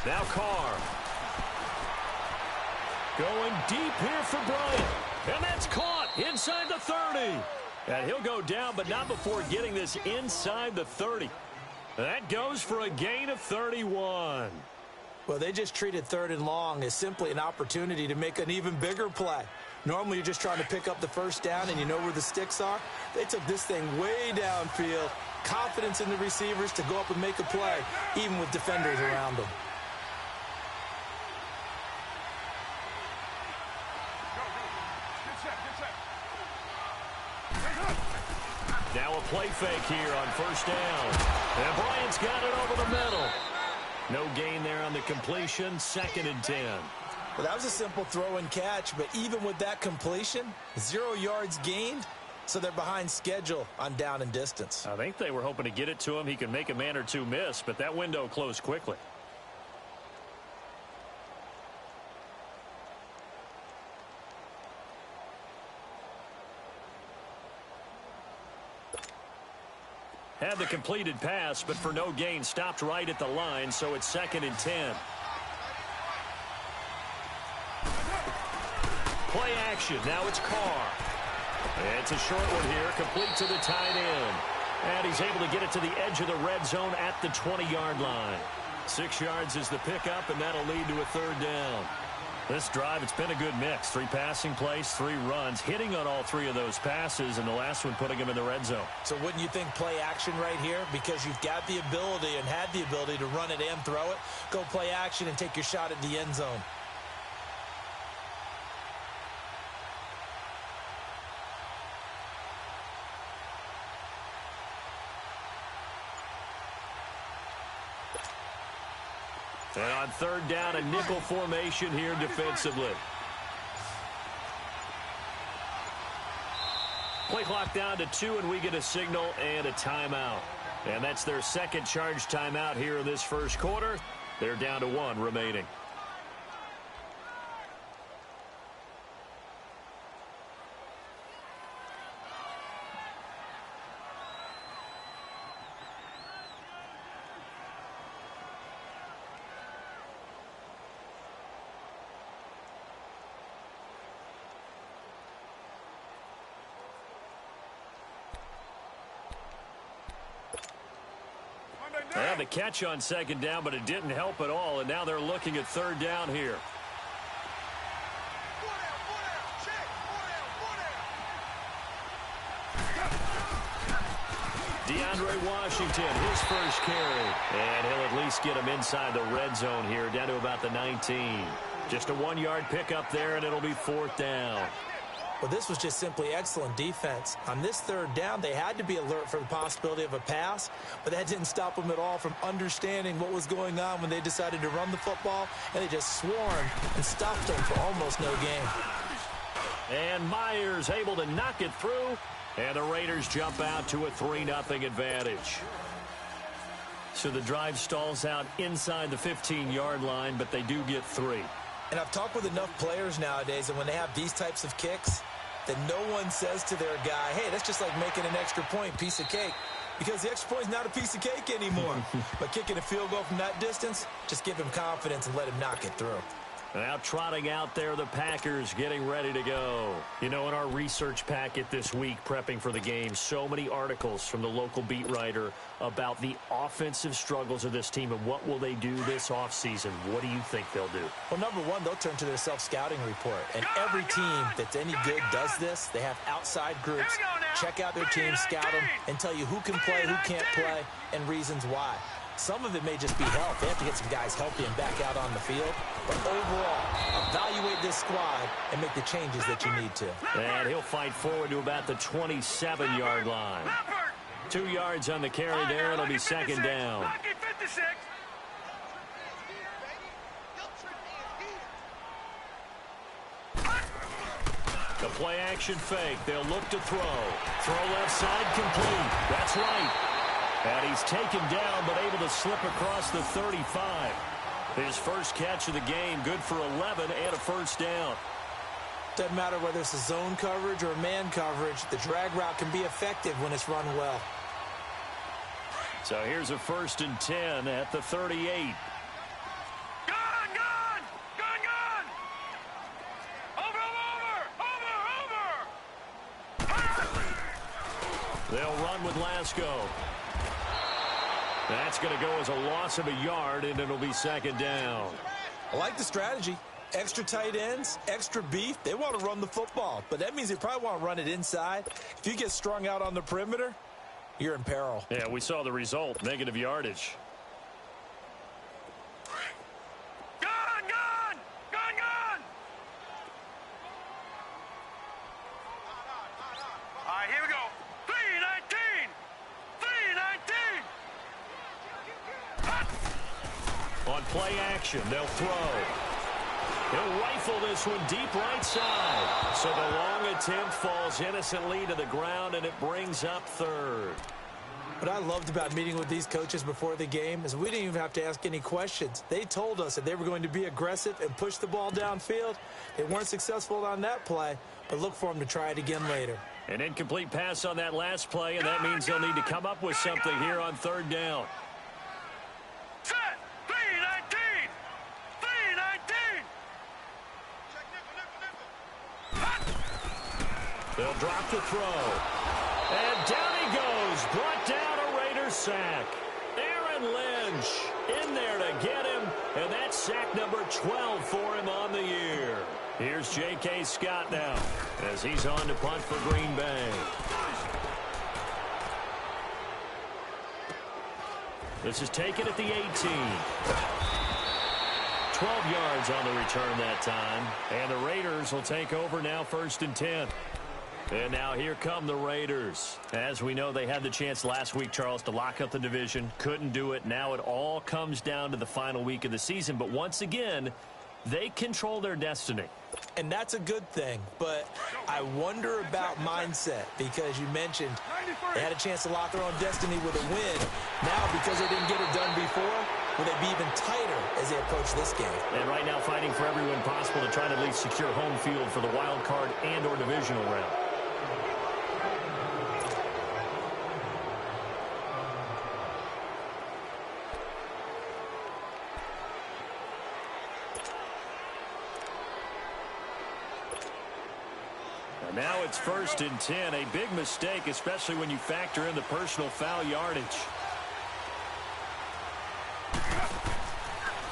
Now Carr. Going deep here for Bryant. And that's caught inside the 30. And he'll go down, but not before getting this inside the 30. That goes for a gain of 31. Well, they just treated 3rd and long as simply an opportunity to make an even bigger play. Normally, you're just trying to pick up the first down and you know where the sticks are. They took this thing way downfield. Confidence in the receivers to go up and make a play, even with defenders around them. Now a play fake here on first down. And Bryant's got it over the middle. No gain there on the completion, 2nd and 10. Well, that was a simple throw and catch, but even with that completion, 0 yards gained, so they're behind schedule on down and distance. I think they were hoping to get it to him. He can make a man or two miss, but that window closed quickly. Had the completed pass, but for no gain, stopped right at the line, so it's 2nd and 10. Play action. Now it's Carr. It's a short one here, complete to the tight end. And he's able to get it to the edge of the red zone at the 20-yard line. 6 yards is the pickup, and that'll lead to a 3rd down. This drive, it's been a good mix. 3 passing plays, 3 runs, hitting on all 3 of those passes, and the last one putting him in the red zone. So wouldn't you think play action right here? Because you've got the ability and had the ability to run it and throw it. Go play action and take your shot at the end zone. And on 3rd down, a nickel formation here defensively. Play clock down to 2, and we get a signal and a timeout. And that's their 2nd charge timeout here in this first quarter. They're down to 1 remaining. They had the catch on 2nd down, but it didn't help at all, and now they're looking at 3rd down here. DeAndre Washington, his first carry. And he'll at least get him inside the red zone here, down to about the 19. Just a 1-yard pickup there, and it'll be 4th down. Well, this was just simply excellent defense. On this 3rd down, they had to be alert for the possibility of a pass, but that didn't stop them at all from understanding what was going on when they decided to run the football, and they just swarmed and stopped them for almost no gain. And Myers able to knock it through, and the Raiders jump out to a 3-0 advantage. So the drive stalls out inside the 15-yard line, but they do get 3. And I've talked with enough players nowadays, and when they have these types of kicks, that no one says to their guy, hey, that's just like making an extra point, piece of cake. Because the extra point is not a piece of cake anymore. But kicking a field goal from that distance, just give him confidence and let him knock it through. Now trotting out there, the Packers getting ready to go. You know, in our research packet this week, prepping for the game, so many articles from the local beat writer about the offensive struggles of this team and what will they do this offseason. What do you think they'll do? Well, number one, they'll turn to their self-scouting report. And every team that's any good does this. They have outside groups. Check out their team, scout them, and tell you who can play, who can't play, and reasons why. Some of it may just be health. They have to get some guys healthy and back out on the field. But overall, evaluate this squad and make the changes that you need to. And he'll fight forward to about the 27-yard line. 2 yards on the carry there. It'll be 2nd down. The play action fake. They'll look to throw. Throw left side complete. That's right. And he's taken down, but able to slip across the 35. His first catch of the game, good for 11 and a first down. Doesn't matter whether it's a zone coverage or a man coverage, the drag route can be effective when it's run well. So here's a 1st and 10 at the 38. They'll run with Lasco. That's going to go as a loss of a yard, and it'll be second down. I like the strategy. Extra tight ends, extra beef. They want to run the football, but that means they probably want to run it inside. If you get strung out on the perimeter, you're in peril. Yeah, we saw the result, negative yardage. On play action, they'll throw. He'll rifle this one deep right side. So the long attempt falls innocently to the ground, and it brings up third. What I loved about meeting with these coaches before the game is we didn't even have to ask any questions. They told us that they were going to be aggressive and push the ball downfield. They weren't successful on that play, but look for them to try it again later. An incomplete pass on that last play, and that means they'll need to come up with something here on third down. They'll drop the throw. And down he goes. Brought down a Raiders sack. Aaron Lynch in there to get him. And that's sack number 12 for him on the year. Here's J.K. Scott now as he's on to punt for Green Bay. This is taken at the 18. 12 yards on the return that time. And the Raiders will take over now, 1st and 10. And now here come the Raiders. As we know, they had the chance last week, Charles, to lock up the division. Couldn't do it. Now it all comes down to the final week of the season. But once again, they control their destiny. And that's a good thing. But I wonder about mindset, because you mentioned they had a chance to lock their own destiny with a win. Now, because they didn't get it done before, will they be even tighter as they approach this game? And right now, fighting for every win possible to try to at least secure home field for the wild card and or divisional round. Now it's 1st and 10. A big mistake, especially when you factor in the personal foul yardage.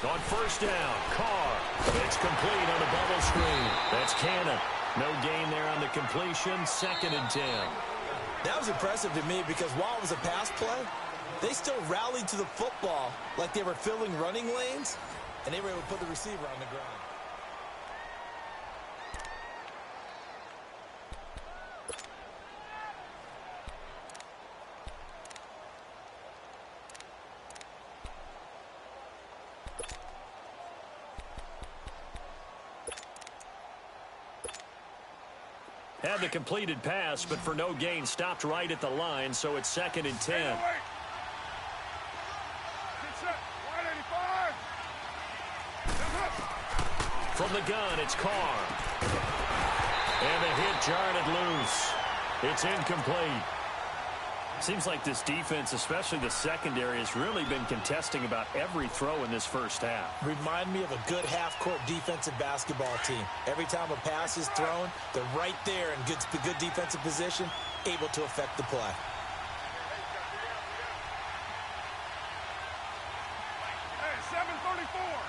On 1st down, Carr. It's complete on a bubble screen. That's Cannon. No gain there on the completion. 2nd and 10. That was impressive to me because while it was a pass play, they still rallied to the football like they were filling running lanes, and they were able to put the receiver on the ground. Had the completed pass, but for no gain, stopped right at the line, so it's 2nd and 10. From the gun, it's Carr. And the hit jarred it loose. It's incomplete. Seems like this defense, especially the secondary, has really been contesting about every throw in this first half. Remind me of a good half-court defensive basketball team. Every time a pass is thrown, they're right there in good defensive position, able to affect the play. Hey, 7:34.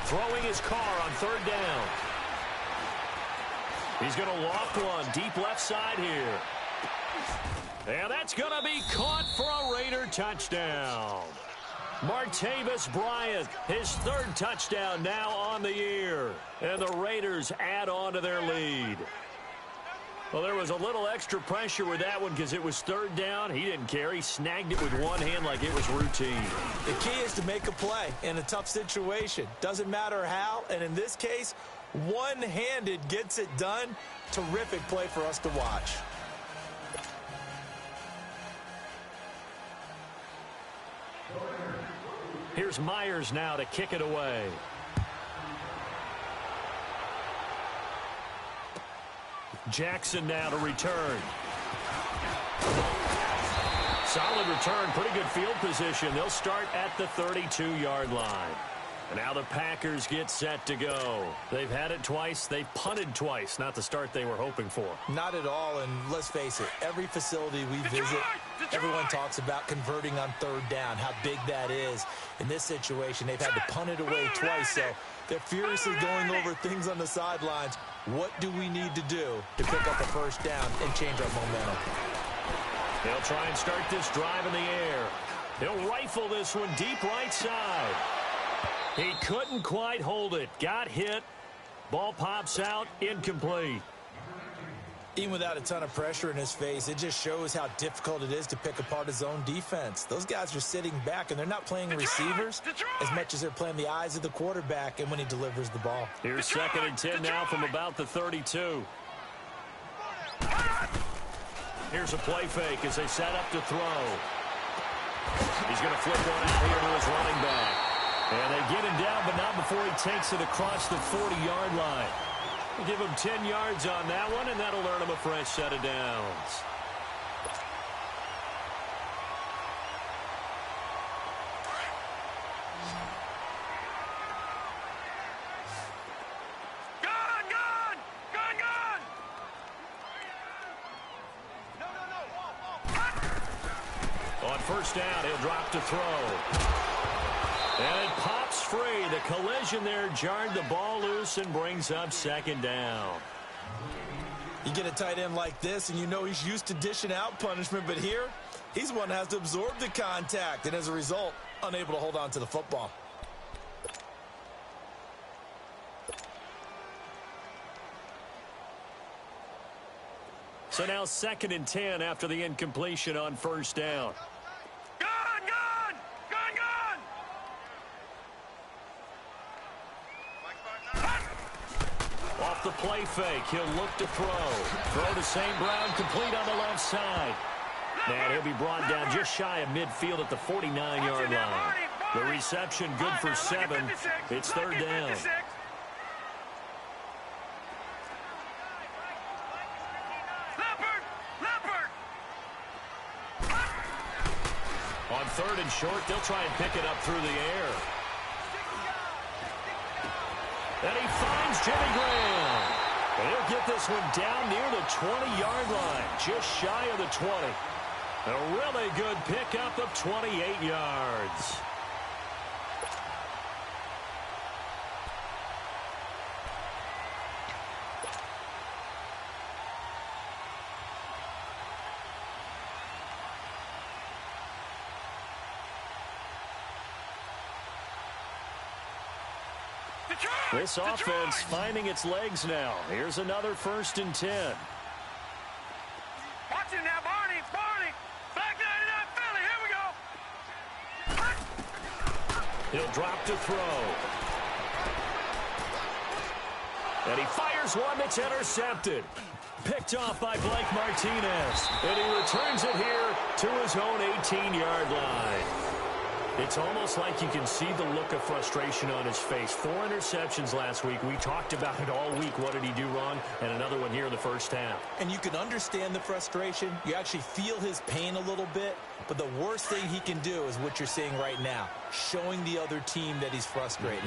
Throwing his Carr on 3rd down. He's going to loft one deep left side here. And that's going to be caught for a Raider touchdown. Martavis Bryant, his 3rd touchdown now on the year. And the Raiders add on to their lead. Well, there was a little extra pressure with that one because it was 3rd down. He didn't care. He snagged it with one hand like it was routine. The key is to make a play in a tough situation. Doesn't matter how, and in this case, one-handed gets it done. Terrific play for us to watch. Here's Myers now to kick it away. Jackson now to return. Solid return, pretty good field position. They'll start at the 32-yard line. Now the Packers get set to go. They've had it twice. They've punted twice. Not the start they were hoping for. Not at all, and let's face it, every facility we visit, everyone talks about converting on third down, how big that is. In this situation, they've had to punt it away twice, so they're furiously going over things on the sidelines. What do we need to do to pick up a first down and change our momentum? They'll try and start this drive in the air. He'll rifle this one deep right side. He couldn't quite hold it. Got hit. Ball pops out. Incomplete. Even without a ton of pressure in his face, it just shows how difficult it is to pick apart his own defense. Those guys are sitting back, and they're not playing receivers as much as they're playing the eyes of the quarterback and when he delivers the ball. Here's 2nd and 10 now from about the 32. Here's a play fake as they set up to throw. He's going to flip one out here to his running back. And they get him down, but not before he takes it across the 40-yard line. We'll give him 10 yards on that one, and that'll earn him a fresh set of downs. On first down, he'll drop to throw. And it pops free. The collision there jarred the ball loose and brings up 2nd down. You get a tight end like this, and you know he's used to dishing out punishment, but here, he's one that has to absorb the contact, and as a result, unable to hold on to the football. So now 2nd and 10 after the incompletion on first down. Off the play fake, he'll look to throw. Throw to St. Brown, complete on the left side. And he'll be brought down just shy of midfield at the 49-yard line. The reception good for 7. It's 3rd down. On 3rd and short, they'll try and pick it up through the air. And he finds Jimmy Graham. And he'll get this one down near the 20-yard line, just shy of the 20. A really good pickup of 28 yards. This offense finding its legs now. Here's another 1st and 10. Watch it now, Barney. Barney. Back 99 Philly. Here we go. He'll drop to throw. And he fires one that's intercepted. Picked off by Blake Martinez. And he returns it here to his own 18-yard line. It's almost like you can see the look of frustration on his face. 4 interceptions last week. We talked about it all week. What did he do wrong? And another one here in the first half. And you can understand the frustration. You actually feel his pain a little bit. But the worst thing he can do is what you're seeing right now, showing the other team that he's frustrated.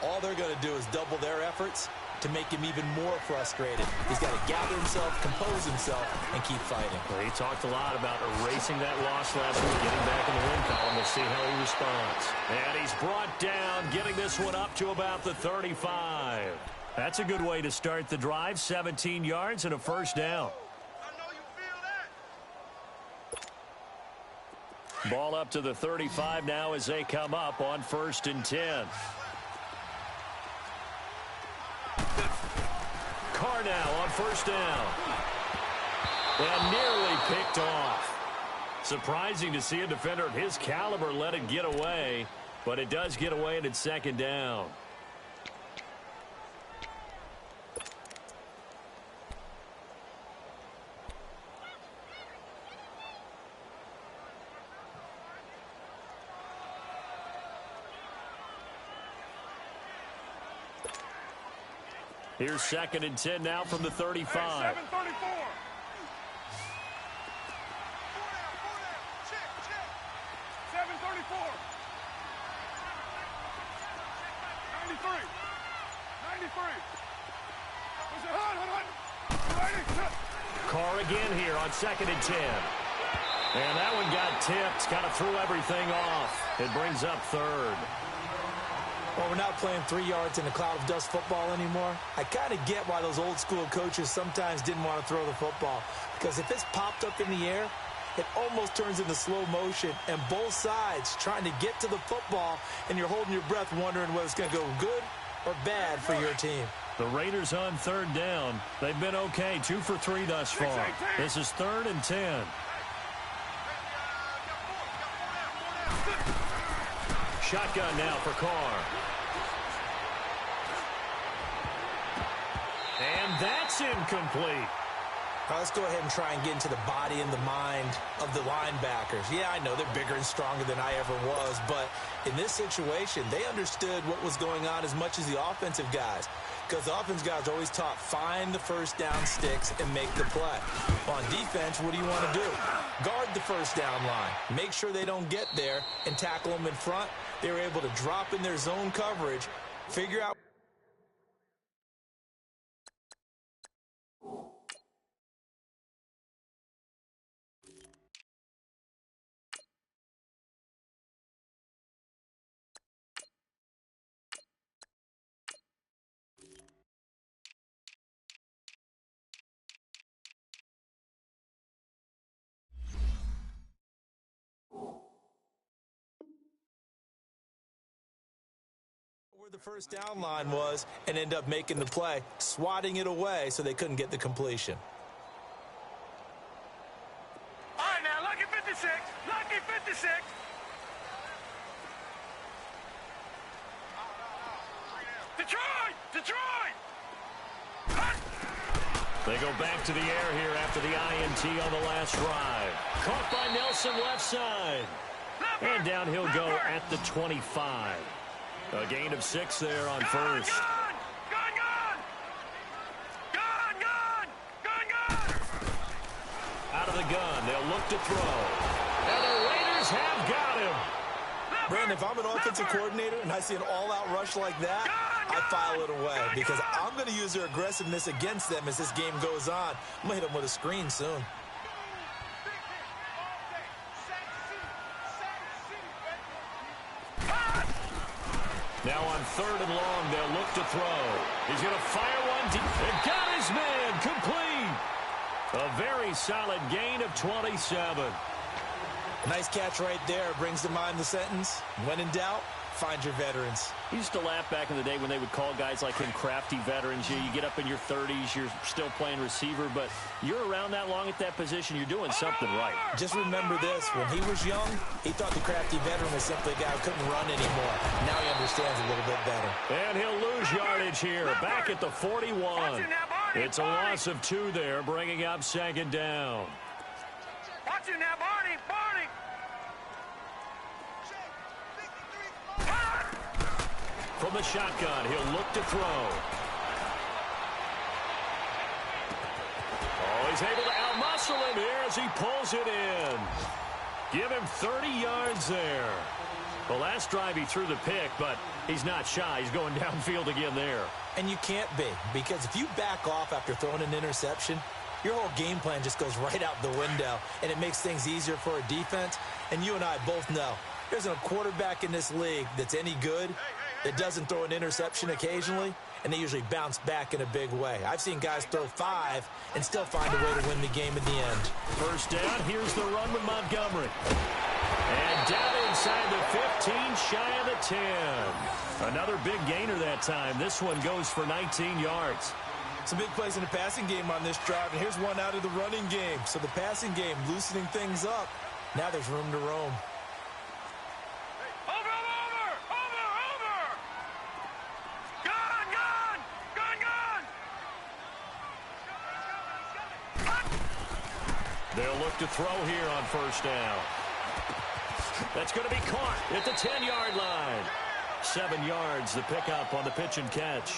All they're going to do is double their efforts to make him even more frustrated. He's got to gather himself, compose himself, and keep fighting. Well, he talked a lot about erasing that loss last week, getting back in the win column. We'll see how he responds. And he's brought down, getting this one up to about the 35. That's a good way to start the drive. 17 yards and a first down. Ball up to the 35 now as they come up on 1st and 10. Carr now on first down. And nearly picked off. Surprising to see a defender of his caliber let it get away, but it does get away and it's 2nd down. Here's 2nd and 10 now from the 35. 7:34. Check. 7:34. Carr again here on 2nd and 10. And that one got tipped. Kind of threw everything off. It brings up 3rd. Well, we're not playing 3 yards in a cloud of dust football anymore. I kind of get why those old school coaches sometimes didn't want to throw the football. Because if it's popped up in the air, it almost turns into slow motion. And both sides trying to get to the football, and you're holding your breath wondering whether it's going to go good or bad for your team. The Raiders on 3rd down. They've been okay, 2 for 3 thus far. This is 3rd and 10. Shotgun now for Carr. And that's incomplete. Now let's go ahead and try and get into the body and the mind of the linebackers. Yeah, I know they're bigger and stronger than I ever was, but in this situation, they understood what was going on as much as the offensive guys. Because the offensive guys are always taught, find the first down sticks and make the play. On defense, what do you want to do? Guard the first down line. Make sure they don't get there and tackle them in front. They were able to drop in their zone coverage, figure out. Where the first down line was and end up making the play, swatting it away so they couldn't get the completion. All right, now, lucky 56. Lucky 56. Detroit! Detroit! They go back to the air here after the INT on the last drive. Caught by Nelson left side. And down he'll go at the 25. A gain of 6 there on first. Out of the gun, they'll look to throw. And the Raiders have got him. Brandon, if I'm an offensive coordinator and I see an all-out rush like that, I file it away because I'm going to use their aggressiveness against them as this game goes on. I'm going to hit them with a screen soon. Now on 3rd and long, they'll look to throw. He's going to fire one deep. And got his man complete. A very solid gain of 27. Nice catch right there. Brings to mind the sentence, when in doubt, find your veterans. You used to laugh back in the day when they would call guys like him crafty veterans. You get up in your 30s, you're still playing receiver, but you're around that long at that position, you're doing something right. Just remember this, when he was young, he thought the crafty veteran was simply a guy who couldn't run anymore. Now he understands a little bit better. And he'll lose yardage here, back at the 41. It's a loss of 2 there, bringing up 2nd down. Watch it now, Barney, Barney. From the shotgun, he'll look to throw. Oh, he's able to outmuscle him here as he pulls it in. Give him 30 yards there. The last drive he threw the pick, but he's not shy. He's going downfield again there. And you can't be, because if you back off after throwing an interception, your whole game plan just goes right out the window, and it makes things easier for a defense. And you and I both know there's a quarterback in this league that's any good that doesn't throw an interception occasionally, and they usually bounce back in a big way. I've seen guys throw 5 and still find a way to win the game in the end. First down, here's the run with Montgomery. And down inside the 15, shy of the 10. Another big gainer that time. This one goes for 19 yards. Some big plays in the passing game on this drive, and here's one out of the running game. So the passing game loosening things up. Now there's room to roam. They'll look to throw here on first down. That's going to be caught at the 10-yard line. 7 yards, the pickup on the pitch and catch.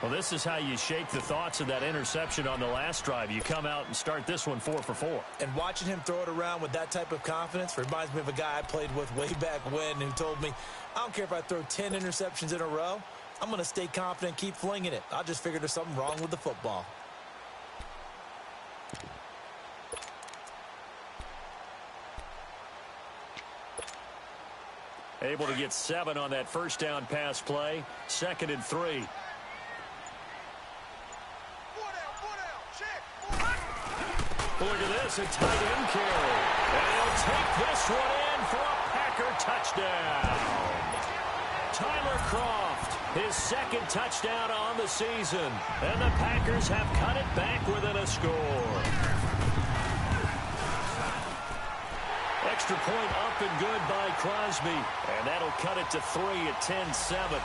Well, this is how you shake the thoughts of that interception on the last drive. You come out and start this one 4 for 4. And watching him throw it around with that type of confidence reminds me of a guy I played with way back when who told me, I don't care if I throw 10 interceptions in a row. I'm going to stay confident, keep flinging it. I just figured there's something wrong with the football. Able to get 7 on that first down pass play. 2nd and 3. Look at this, a tight end carry. And he'll take this one in for a Packer touchdown. Tyler Kroft, his 2nd touchdown on the season. And the Packers have cut it back within a score. Extra point up and good by Crosby. And that'll cut it to 3 at 10-7.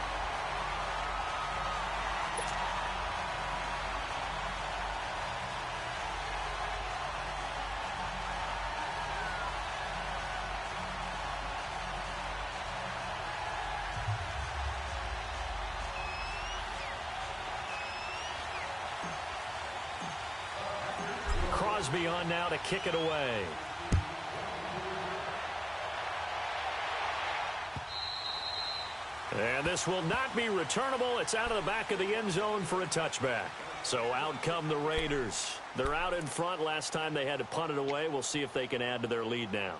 Crosby on now to kick it away. And this will not be returnable. It's out of the back of the end zone for a touchback. So out come the Raiders. They're out in front. Last time they had to punt it away. We'll see if they can add to their lead now.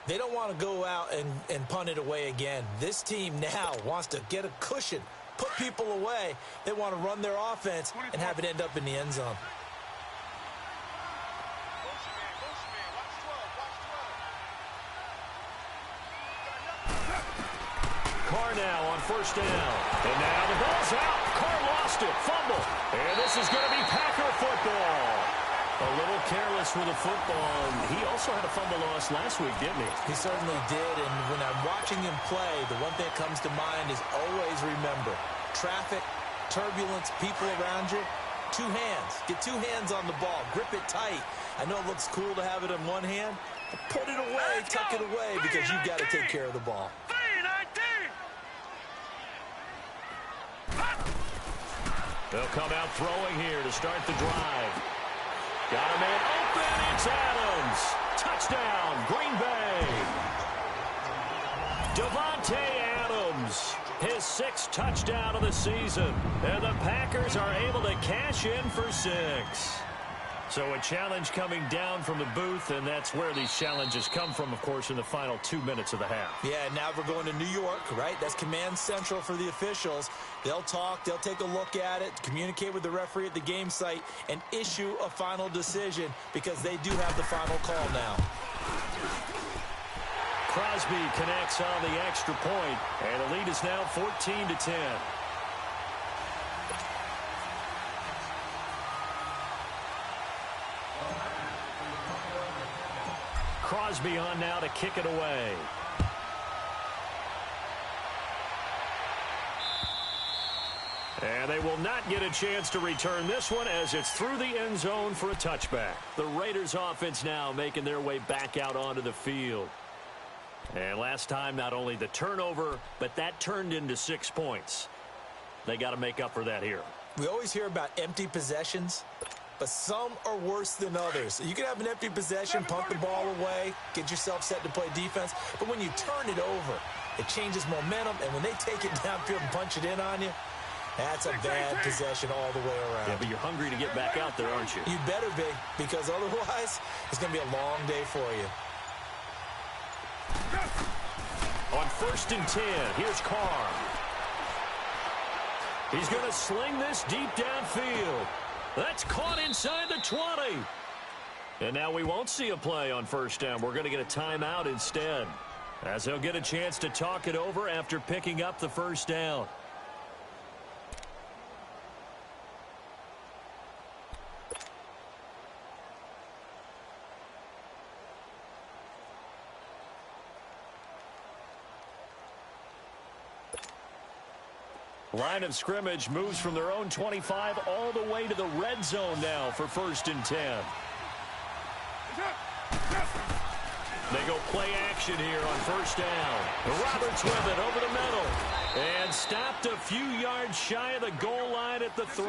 They don't want to go out and punt it away again. This team now wants to get a cushion, put people away. They want to run their offense and have it end up in the end zone. Carr now on first down. And now the ball's out. Carr lost it. Fumble. And this is going to be Packer football. A little careless with the football. He also had a fumble loss last week, didn't he? He certainly did. And when I'm watching him play, the one thing that comes to mind is always remember, traffic, turbulence, people around you, 2 hands. Get 2 hands on the ball. Grip it tight. I know it looks cool to have it in one hand, but put it away, tuck it away, because you've got to take care of the ball. They'll come out throwing here to start the drive. Got a man open. It's Adams. Touchdown, Green Bay. Davante Adams, his 6th touchdown of the season. And the Packers are able to cash in for 6. So a challenge coming down from the booth, and that's where these challenges come from, of course, in the final 2 minutes of the half. Yeah, now we're going to New York, right? That's command central for the officials. They'll talk, they'll take a look at it, communicate with the referee at the game site, and issue a final decision because they do have the final call now. Crosby connects on the extra point, and the lead is now 14-10. Crosby on now to kick it away. And they will not get a chance to return this one as it's through the end zone for a touchback. The Raiders offense now making their way back out onto the field. And last time, not only the turnover, but that turned into 6 points. They got to make up for that here. We always hear about empty possessions, but some are worse than others. You can have an empty possession, punt the ball away, get yourself set to play defense, but when you turn it over, it changes momentum, and when they take it downfield and punch it in on you, that's a bad possession all the way around. Yeah, but you're hungry to get back out there, aren't you? You better be, because otherwise, it's going to be a long day for you. On 1st and 10, here's Carr. He's going to sling this deep downfield. That's caught inside the 20. And now we won't see a play on first down. We're going to get a timeout instead, as they'll get a chance to talk it over after picking up the first down. Line of scrimmage moves from their own 25 all the way to the red zone now for 1st and 10. They go play action here on first down. Roberts with it over the middle. And stopped a few yards shy of the goal line at the 3.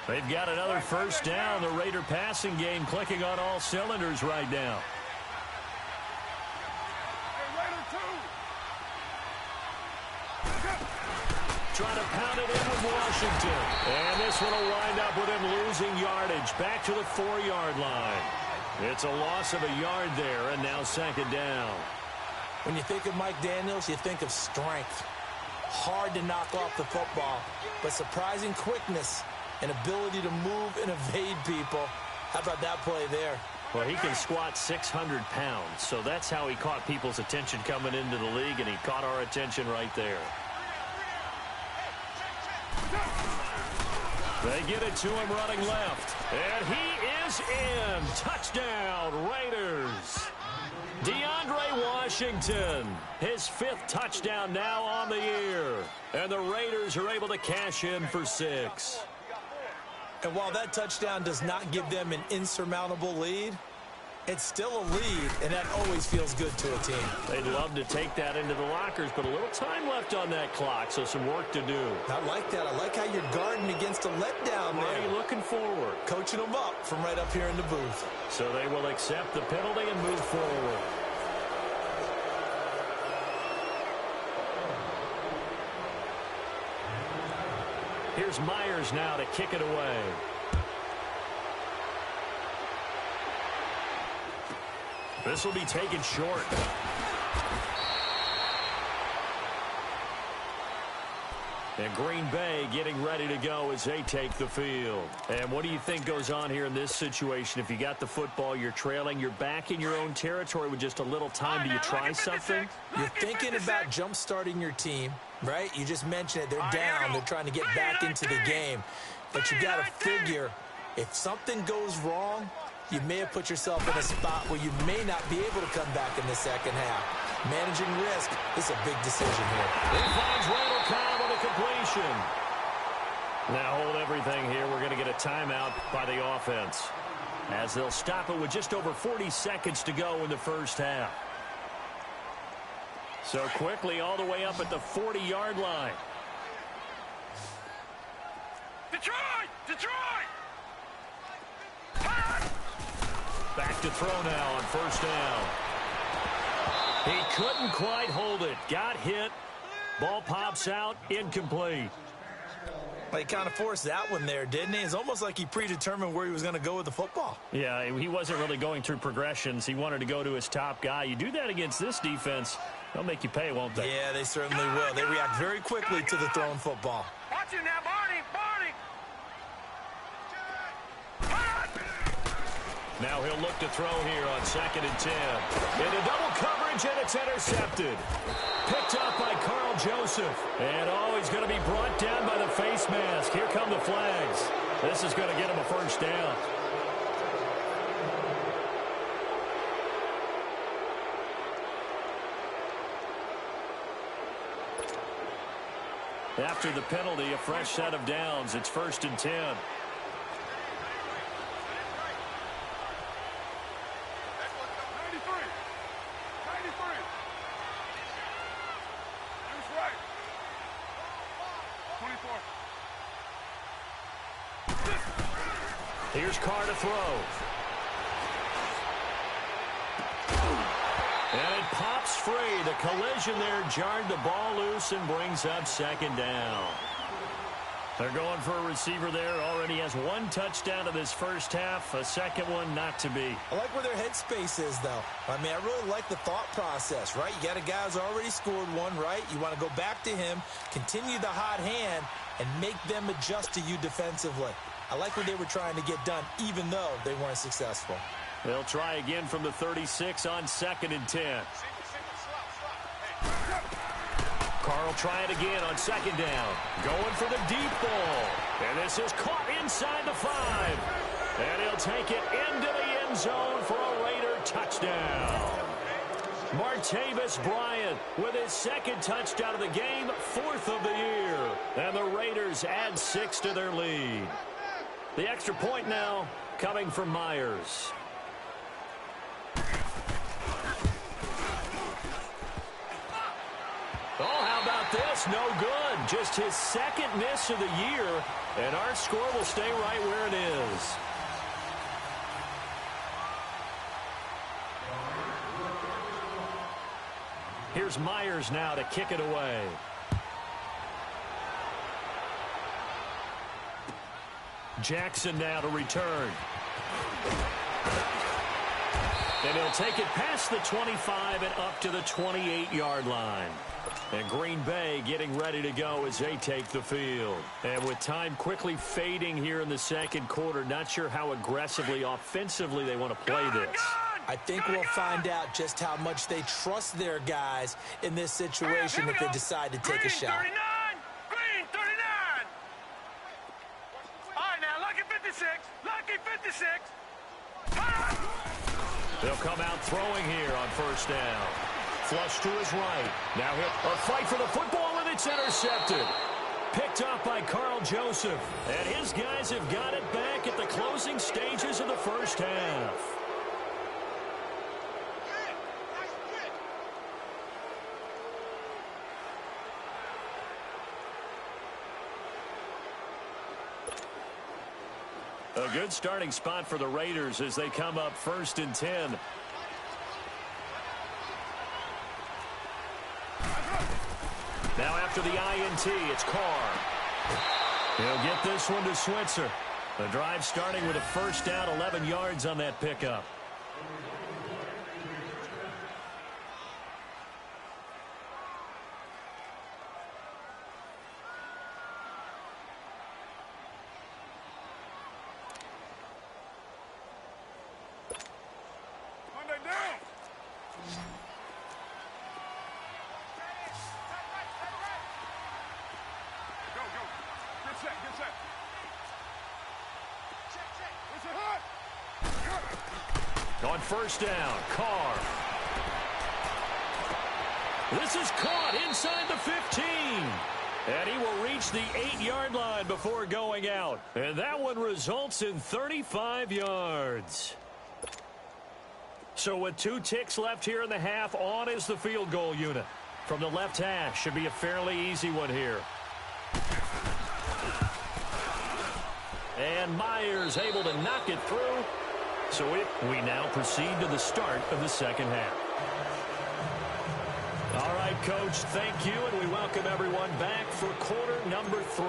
They've got another first down. The Raider passing game clicking on all cylinders right now. Trying to pound it in with Washington. And this one will wind up with him losing yardage back to the 4-yard line. It's a loss of a yard there, and now second down. When you think of Mike Daniels, you think of strength. Hard to knock off the football, but surprising quickness and ability to move and evade people. How about that play there? Well, he can squat 600 pounds, so that's how he caught people's attention coming into the league, and he caught our attention right there. They get it to him running left, and he is in. Touchdown, Raiders. DeAndre Washington, his 5th touchdown now on the year, and the Raiders are able to cash in for 6. And while that touchdown does not give them an insurmountable lead, it's still a lead, and that always feels good to a team. They'd love to take that into the lockers, but a little time left on that clock, so some work to do. I like that. I like how you're guarding against a letdown there. Are you looking forward? Coaching them up from right up here in the booth. So they will accept the penalty and move forward. Here's Myers now to kick it away. This will be taken short. And Green Bay getting ready to go as they take the field. And what do you think goes on here in this situation? If you got the football, you're trailing, you're back in your own territory with just a little time. Do you try something? You're thinking about jump-starting your team, right? You just mentioned it. They're down. They're trying to get back into the game. But you got to figure, if something goes wrong, you may have put yourself in a spot where you may not be able to come back in the second half. Managing risk is a big decision here. He finds Randall Cobb on a completion. Now hold everything here. We're going to get a timeout by the offense, as they'll stop it with just over 40 seconds to go in the first half. So quickly all the way up at the 40-yard line. Detroit! Detroit! Back to throw now on first down. He couldn't quite hold it. Got hit. Ball pops out. Incomplete. Well, he kind of forced that one there, didn't he? It's almost like he predetermined where he was going to go with the football. Yeah, he wasn't really going through progressions. He wanted to go to his top guy. You do that against this defense, they'll make you pay, won't they? Yeah, they certainly will. They react very quickly to the thrown football. Watch it now, Barney! Barney! Now he'll look to throw here on 2nd and 10. Into double coverage, and it's intercepted. Picked up by Carl Joseph. And he's going to be brought down by the face mask. Here come the flags. This is going to get him a first down. After the penalty, a fresh set of downs. It's 1st and 10. 93. Who's right? 24. Here's Carr to throw. And it pops free. The collision there jarred the ball loose and brings up 2nd down. They're going for a receiver there. Already has 1 touchdown in this first half. A second one not to be. I like where their headspace is, though. I mean, I really like the thought process, right? You got a guy who's already scored one, right? You want to go back to him, continue the hot hand, and make them adjust to you defensively. I like what they were trying to get done, even though they weren't successful. They'll try again from the 36 on 2nd and 10. Carr will try it again on 2nd down. Going for the deep ball. And this is caught inside the 5. And he'll take it into the end zone for a Raider touchdown. Martavis Bryant with his 2nd touchdown of the game, 4th of the year. And the Raiders add 6 to their lead. The extra point now coming from Myers. Oh, how about this? No good. Just his 2nd miss of the year, and our score will stay right where it is. Here's Myers now to kick it away. Jackson now to return. And he'll take it past the 25 and up to the 28-yard line. And Green Bay getting ready to go as they take the field. And with time quickly fading here in the second quarter, not sure how aggressively, offensively they want to play this. I think we'll find out just how much they trust their guys in this situation if they decide to take a shot. 39! Green, 39! All right, now, lucky 56. Lucky 56. They'll come out throwing here on first down. Flush to his right. Now he'll fight for the football, and it's intercepted. Picked up by Carl Joseph. And his guys have got it back at the closing stages of the first half. A good starting spot for the Raiders as they come up 1st and 10. Now after the INT, it's Carr. He'll get this one to Switzer. The drive starting with a first down, 11 yards on that pickup. On first down, Carr. This is caught inside the 15. And he will reach the 8-yard line before going out. And that one results in 35 yards. So with 2 ticks left here in the half, on is the field goal unit. From the left hash, should be a fairly easy one here. And Myers able to knock it through. So we now proceed to the start of the second half. All right, Coach, thank you, and we welcome everyone back for quarter number 3.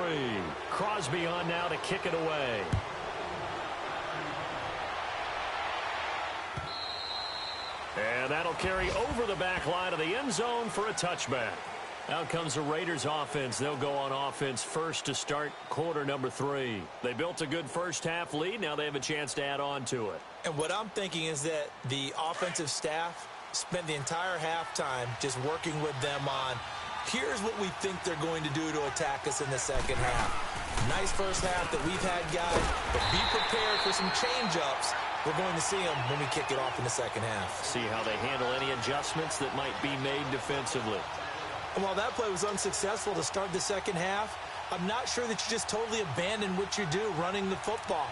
Crosby on now to kick it away. And that'll carry over the back line of the end zone for a touchback. Out comes the Raiders offense. They'll go on offense first to start quarter number 3. They built a good first half lead. Now they have a chance to add on to it. And what I'm thinking is that the offensive staff spent the entire halftime just working with them on, here's what we think they're going to do to attack us in the second half. Nice first half that we've had, guys, but be prepared for some change-ups. We're going to see them when we kick it off in the second half. See how they handle any adjustments that might be made defensively. And while that play was unsuccessful to start the second half, I'm not sure that you just totally abandon what you do running the football.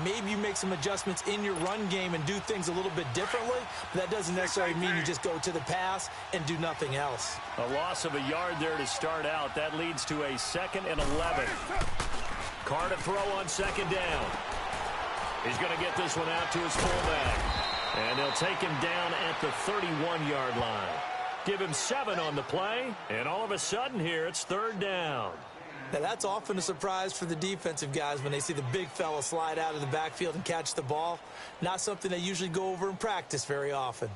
Maybe you make some adjustments in your run game and do things a little bit differently, but that doesn't necessarily mean you just go to the pass and do nothing else. A loss of a yard there to start out. That leads to a 2nd and 11. Carr to throw on second down. He's going to get this one out to his fullback. And they'll take him down at the 31-yard line. Give him 7 on the play, and all of a sudden here it's 3rd down. Now that's often a surprise for the defensive guys when they see the big fella slide out of the backfield and catch the ball. Not something they usually go over in practice very often.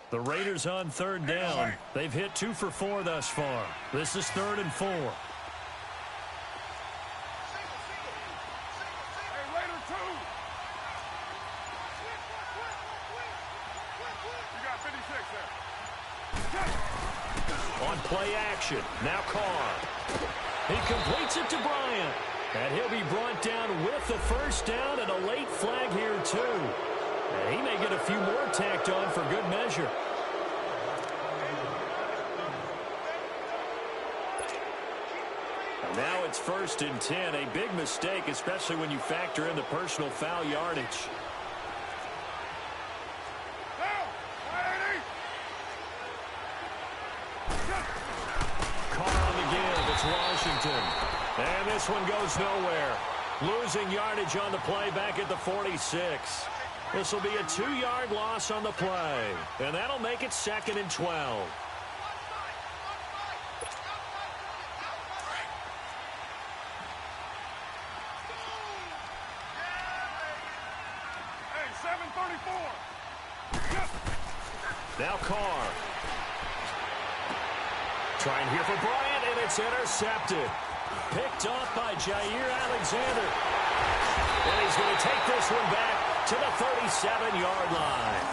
The Raiders on 3rd down. They've hit 2 for 4 thus far. This is 3rd and 4. On play action, now Carr. He completes it to Bryant. And he'll be brought down with the first down and a late flag here too. And he may get a few more tacked on for good measure. Now it's 1st and 10. A big mistake, especially when you factor in the personal foul yardage. Washington. And this one goes nowhere. Losing yardage on the play back at the 46. This will be a 2-yard loss on the play, and that'll make it 2nd and 12. Hey, 734. Now Carr. Trying here for Bryant, and it's intercepted. Picked off by Jair Alexander. And he's going to take this one back to the 37-yard line.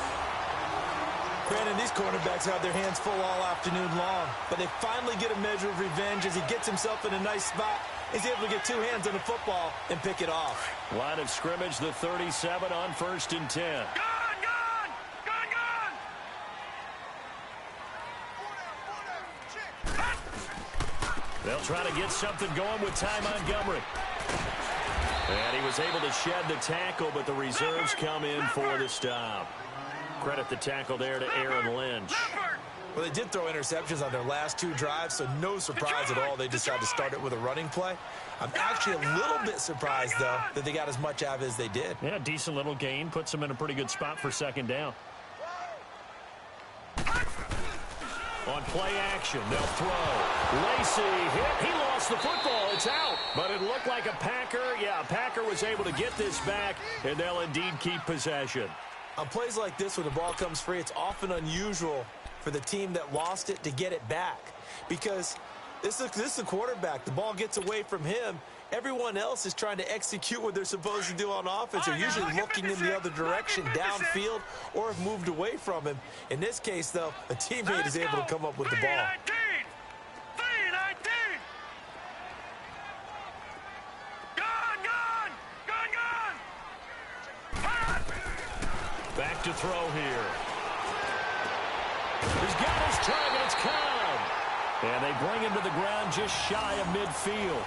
Brandon, these cornerbacks have their hands full all afternoon long, but they finally get a measure of revenge as he gets himself in a nice spot. He's able to get 2 hands on the football and pick it off. Line of scrimmage, the 37 on 1st and 10. Gun! They'll try to get something going with Ty Montgomery. And he was able to shed the tackle, but the reserves come in for the stop. Credit the tackle there to Aaron Lynch. Well, they did throw interceptions on their last 2 drives, so no surprise at all they decided to start it with a running play. I'm actually a little bit surprised, though, that they got as much out of it as they did. Yeah, decent little gain. Puts them in a pretty good spot for 2nd down. On play action, they'll throw. Lacey hit. He lost the football. It's out. But it looked like a Packer. Yeah, a Packer was able to get this back, and they'll indeed keep possession. On plays like this, when the ball comes free, it's often unusual for the team that lost it to get it back. Because this is the quarterback. The ball gets away from him. Everyone else is trying to execute what they're supposed to do on offense. They're usually looking in the other direction, downfield, or have moved away from him. In this case, though, a teammate is able to come up with the ball. 319. Gun! Back to throw here. He's got his target. It's Cobb. And they bring him to the ground just shy of midfield.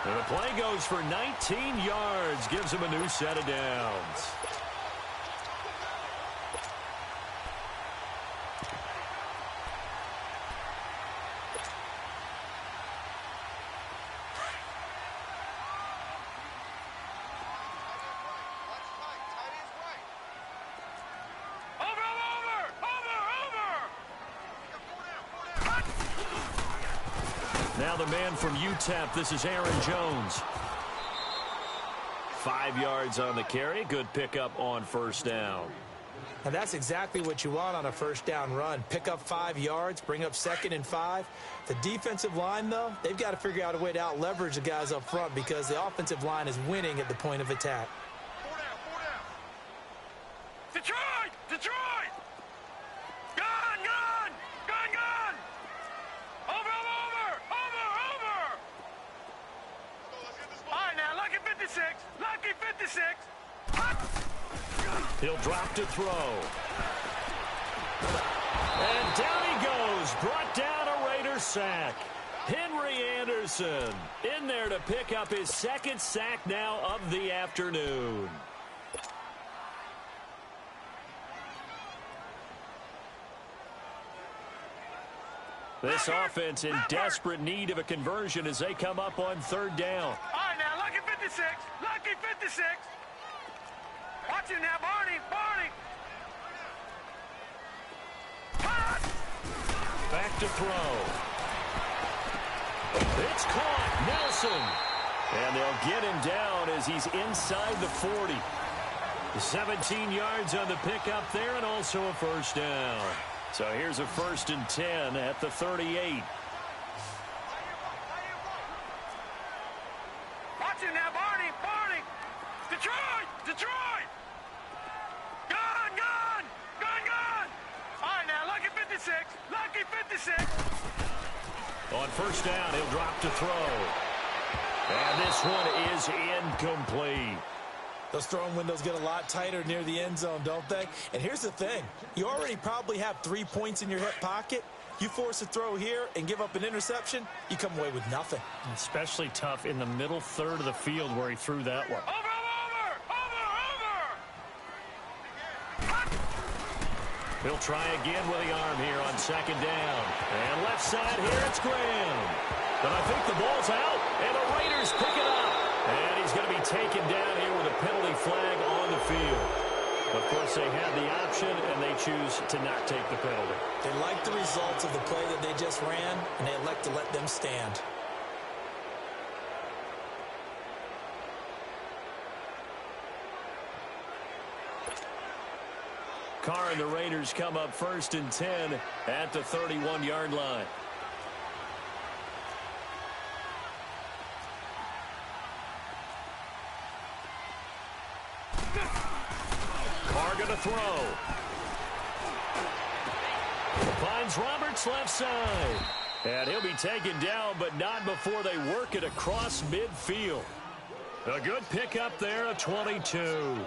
And the play goes for 19 yards. Gives him a new set of downs. Now the man from UTEP, this is Aaron Jones. 5 yards on the carry. Good pickup on 1st down. And that's exactly what you want on a 1st down run. Pick up 5 yards, bring up 2nd and 5. The defensive line, though, they've got to figure out a way to out-leverage the guys up front because the offensive line is winning at the point of attack. 4 down. Detroit! Detroit! Gun! Over! All right, now, lucky 56. Lucky 56. He'll drop to throw. And down he goes. Brought down a Raider sack. Henry Anderson in there to pick up his 2nd sack now of the afternoon. This offense in desperate need of a conversion as they come up on 3rd down. All right, now, lucky 56. Lucky 56. Watch him now, Barney. Back to throw. It's caught. Nelson. And they'll get him down as he's inside the 40. 17 yards on the pickup there and also a 1st down. So here's a 1st and 10 at the 38. Watch him now, Barney. Detroit. Gun. All right, now, lucky 56. Lucky 56. On 1st down, he'll drop to throw. And this one is incomplete. Those throwing windows get a lot tighter near the end zone, don't they? And here's the thing. You already probably have 3 points in your hip pocket. You force a throw here and give up an interception, you come away with nothing. Especially tough in the middle third of the field where he threw that one. Over. He'll try again with the arm here on 2nd down. And left side here, it's Graham. But I think the ball's out, and the Raiders pick it up. And he's going to be taken down here with a penalty flag on the field. Of course, they had the option, and they choose to not take the penalty. They like the results of the play that they just ran, and they elect to let them stand. Carr and the Raiders come up 1st and 10 at the 31-yard line. Carr going to throw. Finds Roberts left side. And he'll be taken down, but not before they work it across midfield. A good pickup there, a 22.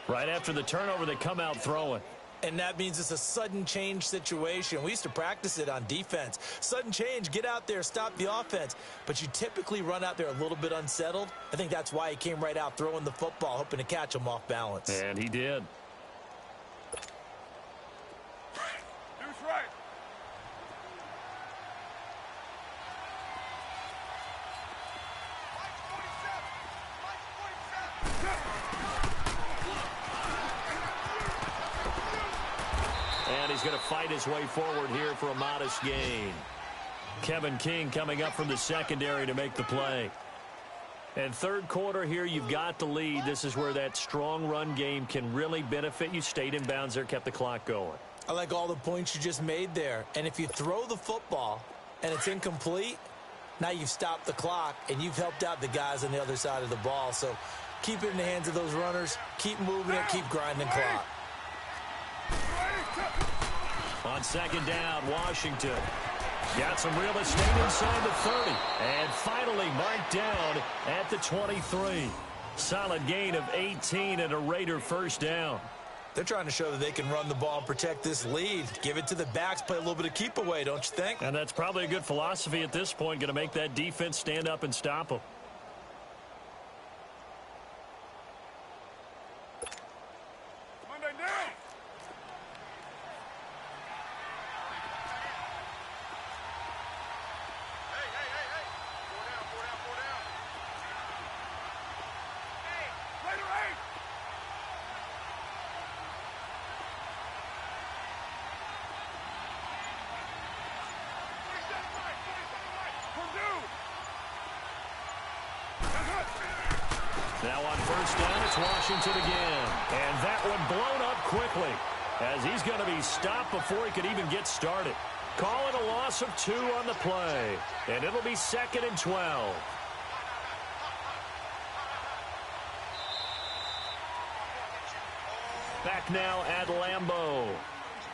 Right after the turnover, they come out throwing. And that means it's a sudden change situation. We used to practice it on defense. Sudden change, get out there, stop the offense. But you typically run out there a little bit unsettled. I think that's why he came right out throwing the football, hoping to catch him off balance. And he did. Deuce right. And he's going to fight his way forward here for a modest gain. Kevin King coming up from the secondary to make the play. And third quarter here, you've got the lead. This is where that strong run game can really benefit you. Stayed in bounds there, kept the clock going. I like all the points you just made there. And if you throw the football and it's incomplete, now you've stopped the clock and you've helped out the guys on the other side of the ball. So keep it in the hands of those runners. Keep moving it. Keep grinding clock. On second down, Washington got some real estate inside the 30. And finally marked down at the 23. Solid gain of 18 and a Raider first down. They're trying to show that they can run the ball and protect this lead. Give it to the backs, play a little bit of keep away, don't you think? And that's probably a good philosophy at this point, going to make that defense stand up and stop them. Monday down. Now on first down, it's Washington again. And that one blown up quickly as he's going to be stopped before he could even get started. Call it a loss of 2 on the play. And it'll be 2nd and 12. Back now at Lambeau.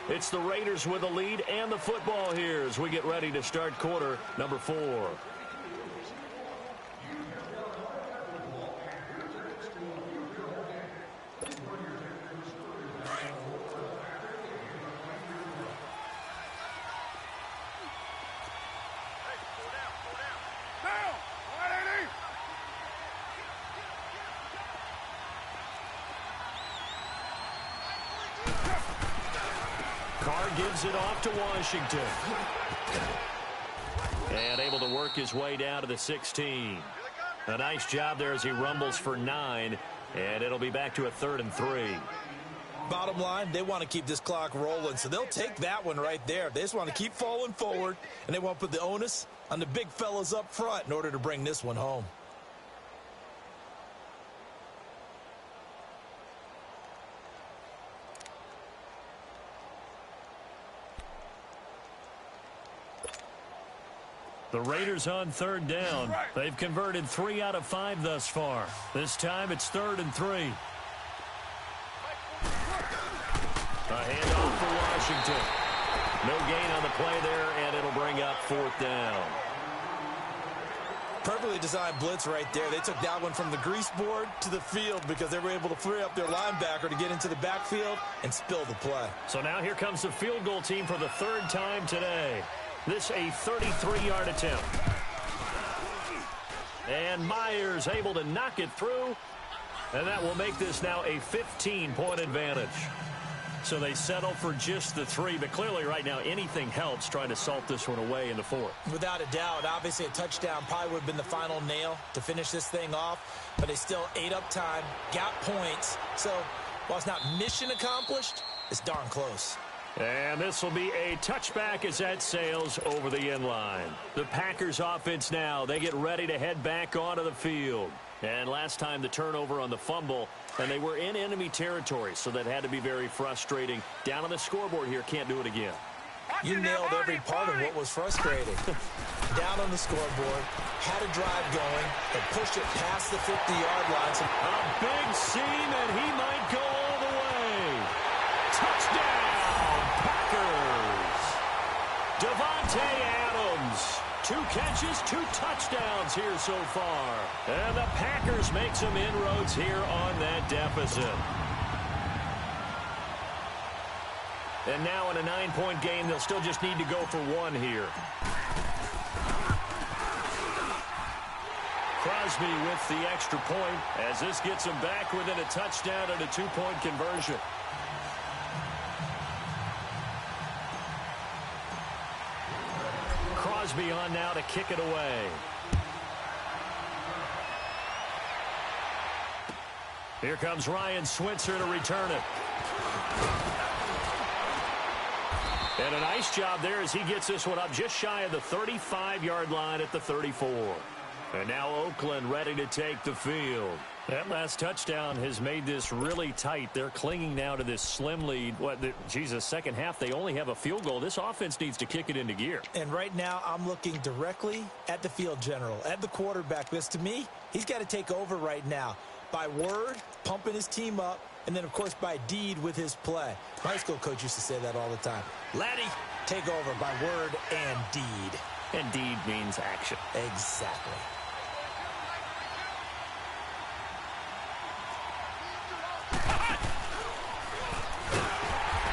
It's the Raiders with the lead and the football here as we get ready to start quarter number 4. Carr gives it off to Washington. And able to work his way down to the 16. A nice job there as he rumbles for 9. And it'll be back to a 3rd and 3. Bottom line, they want to keep this clock rolling, so they'll take that one right there. They just want to keep falling forward, and they want to put the onus on the big fellas up front in order to bring this one home. The Raiders on 3rd down. They've converted 3 out of 5 thus far. This time it's 3rd and 3. A handoff for Washington. No gain on the play there, and it'll bring up 4th down. Perfectly designed blitz right there. They took that one from the grease board to the field because they were able to free up their linebacker to get into the backfield and spill the play. So now here comes the field goal team for the 3rd time today. This a 33-yard attempt. And Myers able to knock it through. And that will make this now a 15-point advantage. So they settle for just the 3. But clearly right now anything helps trying to salt this one away in the 4th. Without a doubt, obviously a touchdown probably would have been the final nail to finish this thing off. But they still ate up time, got points. So While it's not mission accomplished, it's darn close. And this will be a touchback as that sails over the end line. The Packers offense now, they get ready to head back onto the field. And last time the turnover on the fumble, and they were in enemy territory, so that had to be very frustrating. Down on the scoreboard here, can't do it again. You nailed every part of what was frustrating. Down on the scoreboard, had a drive going, and pushed it past the 50-yard line. A big seam, and he might go all the way. Touchdown, Packers. Devontae Adams. 2 catches, 2 touchdowns here so far. And the Packers make some inroads here on that deficit. And now in a 9-point game, they'll still just need to go for 1 here. Crosby with the extra point as this gets him back within a touchdown and a 2-point conversion. Crosby on now to kick it away. Here comes Ryan Switzer to return it. And a nice job there as he gets this one up just shy of the 35-yard line at the 34. And now Oakland ready to take the field. That last touchdown has made this really tight. They're clinging now to this slim lead. Second half, they only have a field goal. This offense needs to kick it into gear. And right now, I'm looking directly at the field general, at the quarterback. Because to me, he's got to take over right now. By word, pumping his team up, and then, of course, by deed with his play. My high school coach used to say that all the time. Laddie, take over by word and deed. And deed means action. Exactly.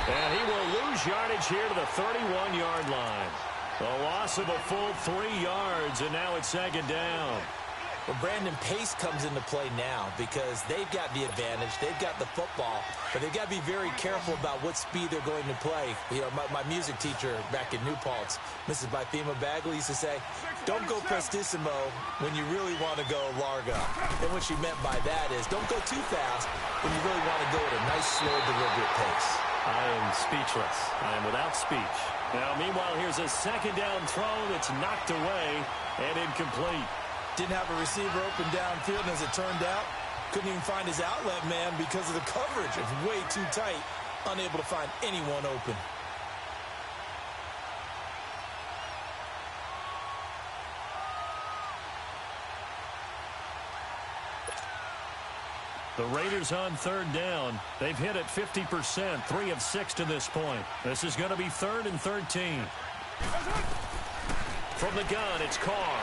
And he will lose yardage here to the 31-yard line. A loss of a full 3 yards, and now it's second down. Well, Brandon, pace comes into play now because they've got the advantage. They've got the football, but they've got to be very careful about what speed they're going to play. You know, my music teacher back in New Paltz, Mrs. Bythema Bagley, used to say, don't go prestissimo when you really want to go largo. And what she meant by that is don't go too fast when you really want to go at a nice, slow, deliberate pace. I am speechless. I am without speech. Now, meanwhile, here's a second down throw that's knocked away and incomplete. Didn't have a receiver open downfield, and as it turned out, couldn't even find his outlet man because of the coverage. It's way too tight, unable to find anyone open. The Raiders on third down. They've hit it 50%, 3 of 6 to this point. This is going to be 3rd and 13. From the gun, it's Carr.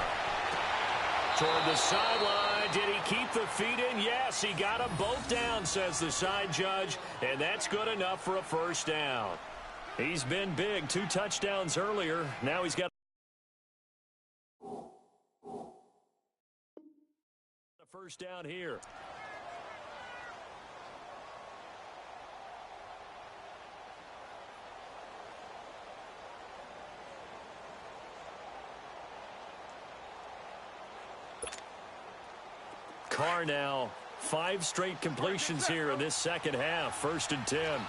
Toward the sideline. Did he keep the feet in? Yes, he got them both down, says the side judge, and that's good enough for a first down. He's been big. 2 touchdowns earlier. Now he's got a first down here. Carr now, 5 straight completions here in this second half. 1st and 10. 12,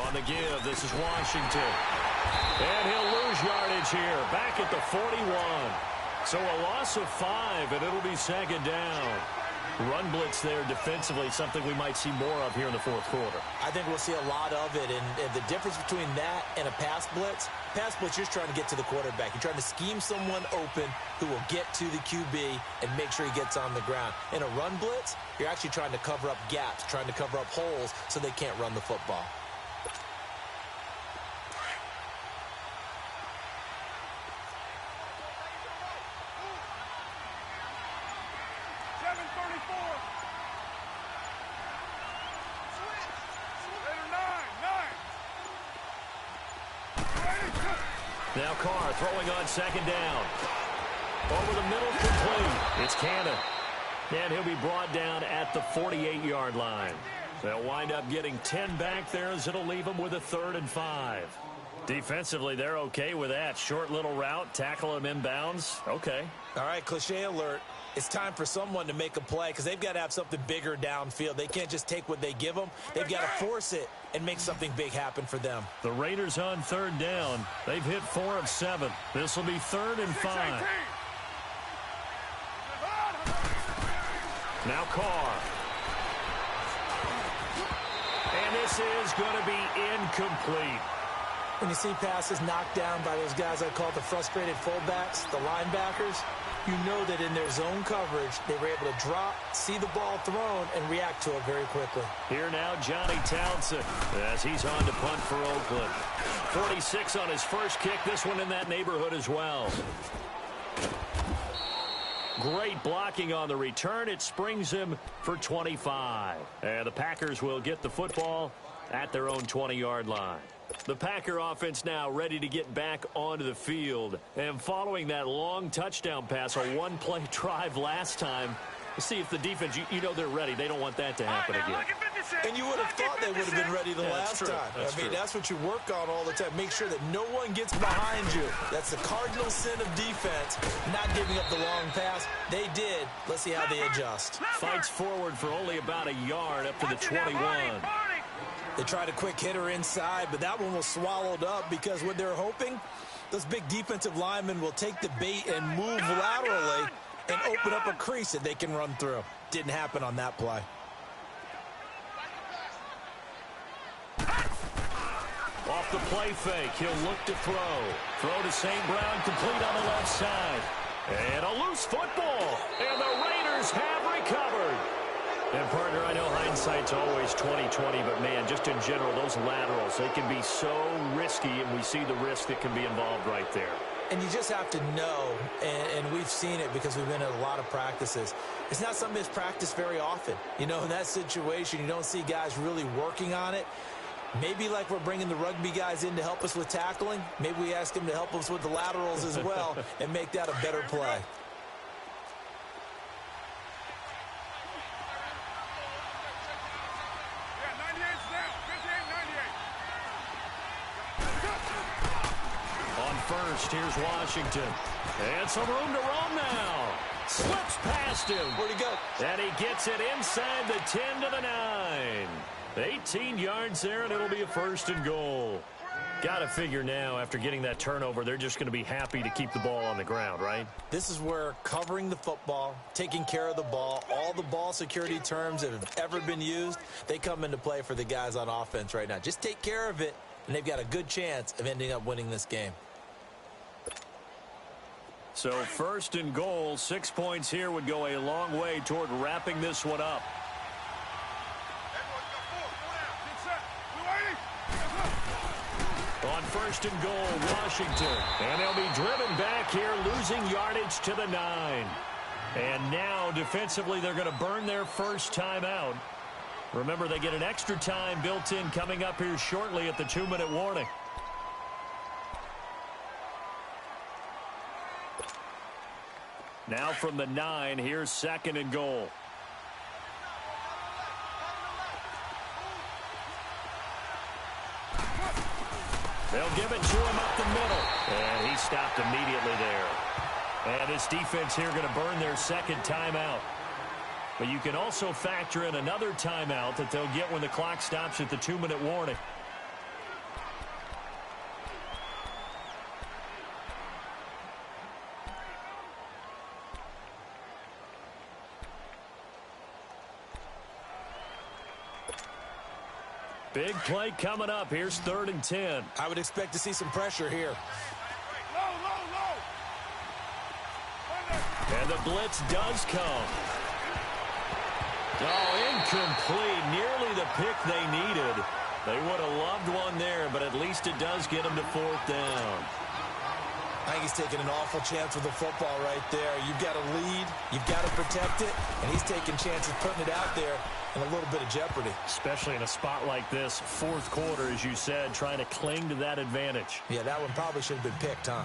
On the give, this is Washington. And he'll lose yardage here, back at the 41. So a loss of 5, and it'll be second down. Run blitz there defensively, something we might see more of here in the 4th quarter. I think we'll see a lot of it, and the difference between that and a pass blitz, you're just trying to get to the quarterback. You're trying to scheme someone open who will get to the QB and make sure he gets on the ground. In a run blitz, you're actually trying to cover up gaps, trying to cover up holes so they can't run the football. Now Carr throwing on second down. Over the middle, complete. It's Cannon. And he'll be brought down at the 48-yard line. They'll wind up getting 10 back there as it'll leave them with a 3rd and 5. Defensively, they're okay with that. Short little route, tackle him inbounds. Okay. All right, cliche alert. It's time for someone to make a play because they've got to have something bigger downfield. They can't just take what they give them. They've got to force it and make something big happen for them. The Raiders on third down. They've hit 4 of 7. This will be 3rd and 5. Now Carr. And this is going to be incomplete. When you see passes knocked down by those guys I call the frustrated fullbacks, the linebackers, you know that in their zone coverage, they were able to drop, see the ball thrown, and react to it very quickly. Here now, Johnny Townsend, as he's on to punt for Oakland. 46 on his first kick, this one in that neighborhood as well. Great blocking on the return. It springs him for 25. And the Packers will get the football at their own 20-yard line. The Packer offense now ready to get back onto the field. And following that long touchdown pass, a one-play drive last time, see if the defense, you know they're ready. They don't want that to happen again. And you would have thought they would have been ready the last time. I mean, that's what you work on all the time. Make sure that no one gets behind you. That's the cardinal sin of defense, not giving up the long pass. They did. Let's see how they adjust. Fights forward for only about a yard up to the 21. They tried a quick hitter inside, but that one was swallowed up because what they're hoping, those big defensive linemen will take the bait and move laterally and open up a crease that they can run through. Didn't happen on that play. Off the play fake, he'll look to throw. Throw to St. Brown, complete on the left side. And a loose football. And the Raiders have recovered. And, partner, I know hindsight's always 20/20, but, man, just in general, those laterals, they can be so risky, and we see the risk that can be involved right there. And you just have to know, and we've seen it because we've been at a lot of practices. It's not something that's practiced very often. You know, in that situation, you don't see guys really working on it. Maybe like we're bringing the rugby guys in to help us with tackling, maybe we ask them to help us with the laterals as well and make that a better play. First, here's Washington. And some room to roam now. Slips past him. Where'd he go? And he gets it inside the 10 to the 9. 18 yards there, and it'll be a 1st and goal. Got to figure now, after getting that turnover, they're just going to be happy to keep the ball on the ground, right? This is where covering the football, taking care of the ball, all the ball security terms that have ever been used, they come into play for the guys on offense right now. Just take care of it, and they've got a good chance of ending up winning this game. So 1st and goal, 6 points here would go a long way toward wrapping this one up. On 1st and goal, Washington. And they'll be driven back here, losing yardage to the 9. And now, defensively, they're going to burn their first timeout. Remember, they get an extra time built in coming up here shortly at the 2-minute warning. Now from the 9, here's 2nd and goal. They'll give it to him up the middle. And he stopped immediately there. And this defense here going to burn their 2nd timeout. But you can also factor in another timeout that they'll get when the clock stops at the 2-minute warning. Big play coming up. Here's 3rd and 10. I would expect to see some pressure here. And the blitz does come. Oh, incomplete. Nearly the pick they needed. They would have loved one there, but at least it does get them to 4th down. I think he's taking an awful chance with the football right there. You've got to lead, you've got to protect it, and he's taking chances putting it out there in a little bit of jeopardy. Especially in a spot like this, 4th quarter, as you said, trying to cling to that advantage. Yeah, that one probably should have been picked, huh?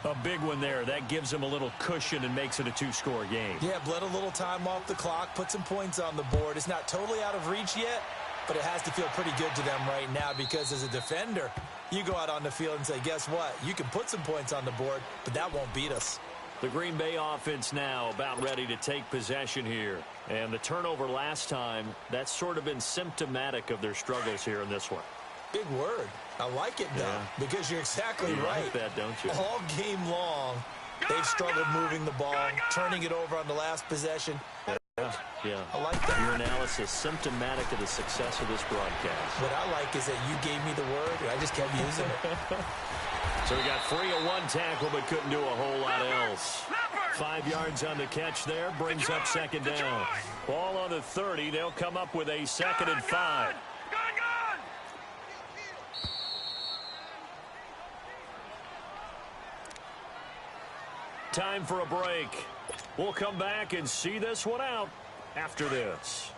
A big one there. That gives them a little cushion and makes it a 2-score game. Yeah, bled a little time off the clock, put some points on the board. It's not totally out of reach yet, but it has to feel pretty good to them right now because as a defender, you go out on the field and say, guess what? You can put some points on the board, but that won't beat us. The Green Bay offense now about ready to take possession here. And the turnover last time, that's sort of been symptomatic of their struggles here in this one. Big word. I like it, though, because you're exactly right. Like that, don't you? All game long, they've struggled moving the ball, turning it over on the last possession. Yeah. I like that. Your analysis symptomatic of the success of this broadcast. What I like is that you gave me the word, and I just kept using it. So we got 3 of 1 tackle, but couldn't do a whole lot else. 5 yards on the catch there, brings up second down. Ball on the 30, they'll come up with a 2nd and 5. Time for a break. We'll come back and see this one out after this.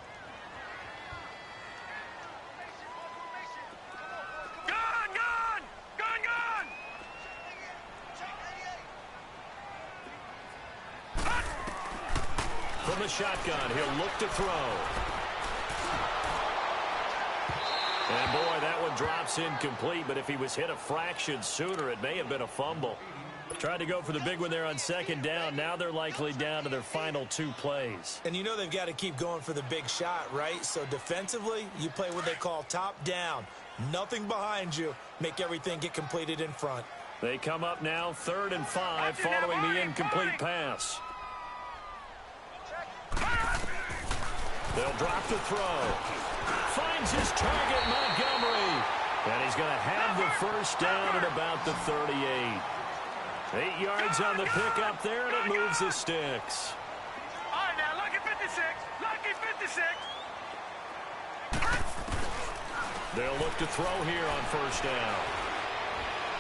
From the shotgun, he'll look to throw. And boy, that one drops incomplete, but if he was hit a fraction sooner, it may have been a fumble. Tried to go for the big one there on 2nd down. Now they're likely down to their final 2 plays. And you know they've got to keep going for the big shot, right? So defensively, you play what they call top down. Nothing behind you. Make everything get completed in front. They come up now 3rd and 5 following the incomplete pass. They'll drop the throw. Finds his target, Montgomery. And he's going to have the first down at about the 38. 8 yards on the pickup there, and it moves the sticks. All right, now, lucky 56. Lucky 56. They'll look to throw here on 1st down.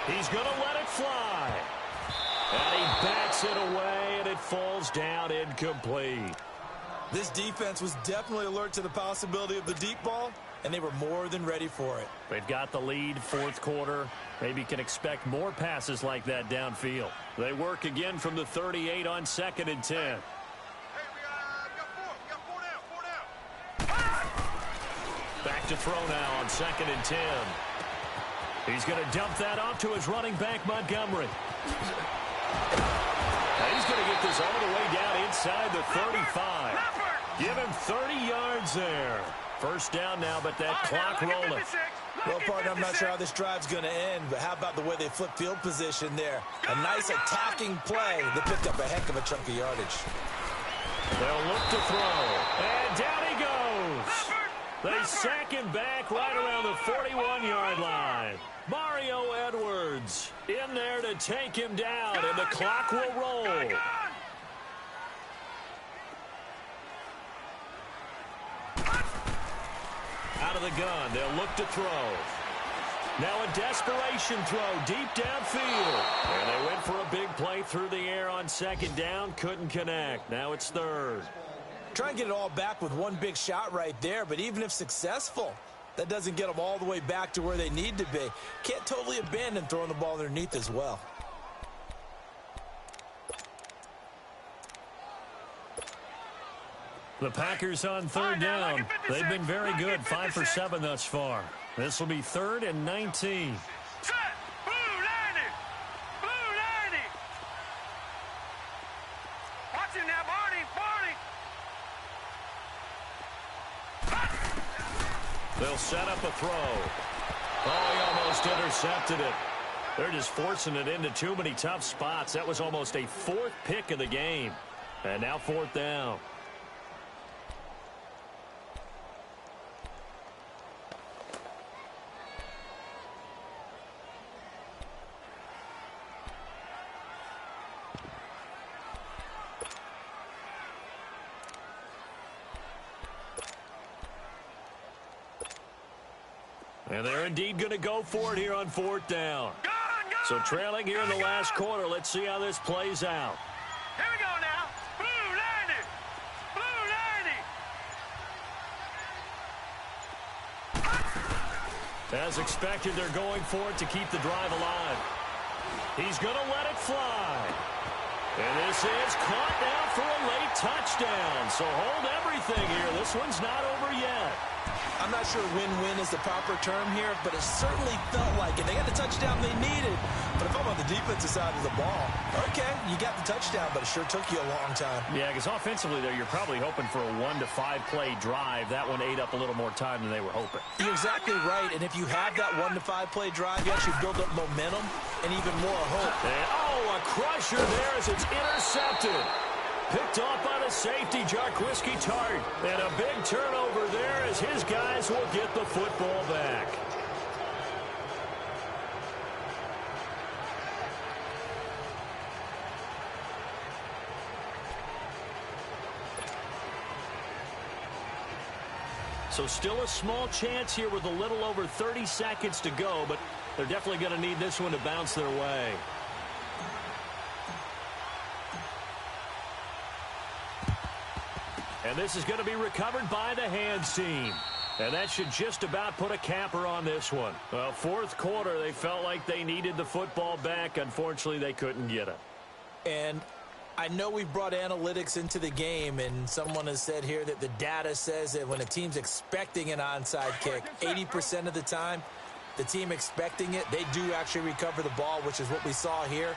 He's going to let it fly. And he backs it away, and it falls down incomplete. This defense was definitely alert to the possibility of the deep ball, and they were more than ready for it. They've got the lead, 4th quarter. Maybe can expect more passes like that downfield. They work again from the 38 on 2nd and 10. Hey, we got 4 down. Back to throw now on 2nd and 10. He's going to dump that off to his running back, Montgomery. He's going to get this all the way down inside the 35. Give him 30 yards there. 1st down now, but that clock rolling. Well, partner, I'm not sure how this drive's going to end, but how about the way they flip field position there? A nice attacking play that picked up a heck of a chunk of yardage. They'll look to throw. And down he goes. They sack him back right around the 41-yard line. Mario Edwards in there to take him down, and the clock will roll. Out of the gun, they'll look to throw. Now a desperation throw deep downfield. And they went for a big play through the air on 2nd down. Couldn't connect. Now it's 3rd. Try and get it all back with one big shot right there, but even if successful, that doesn't get them all the way back to where they need to be. Can't totally abandon throwing the ball underneath as well. The Packers on 3rd down. They've been very good, 5 for 7 thus far. This will be 3rd and 19. Set. Blue 90. Blue 90. Watch him now, Barney. They'll set up a throw. Oh, he almost intercepted it. They're just forcing it into too many tough spots. That was almost a 4th pick of the game. And now 4th down. And they're indeed going to go for it here on 4th down. So trailing here in the last quarter. Let's see how this plays out. Here we go now. Blue 90. Blue 90. As expected, they're going for it to keep the drive alive. He's going to let it fly. And this is caught down for a late touchdown. So hold everything here. This one's not over yet. I'm not sure win-win is the proper term here, but it certainly felt like it. They got the touchdown they needed. But if I'm on the defensive side of the ball, okay, you got the touchdown, but it sure took you a long time. Yeah, because offensively there, you're probably hoping for a 1 to 5 play drive. That one ate up a little more time than they were hoping. You're exactly right, and if you have that 1 to 5 play drive, you actually build up momentum and even more hope. And, a crusher there as it's intercepted. Picked off by the safety, Jarquiski Tart. And a big turnover there as his guys will get the football back. So still a small chance here with a little over 30 seconds to go, but they're definitely going to need this one to bounce their way. And this is going to be recovered by the hands team. And that should just about put a capper on this one. Well, fourth quarter, they felt like they needed the football back. Unfortunately, they couldn't get it. And I know we've brought analytics into the game, and someone has said here that the data says that when a team's expecting an onside kick, 80% of the time, the team expecting it, they do actually recover the ball, which is what we saw here.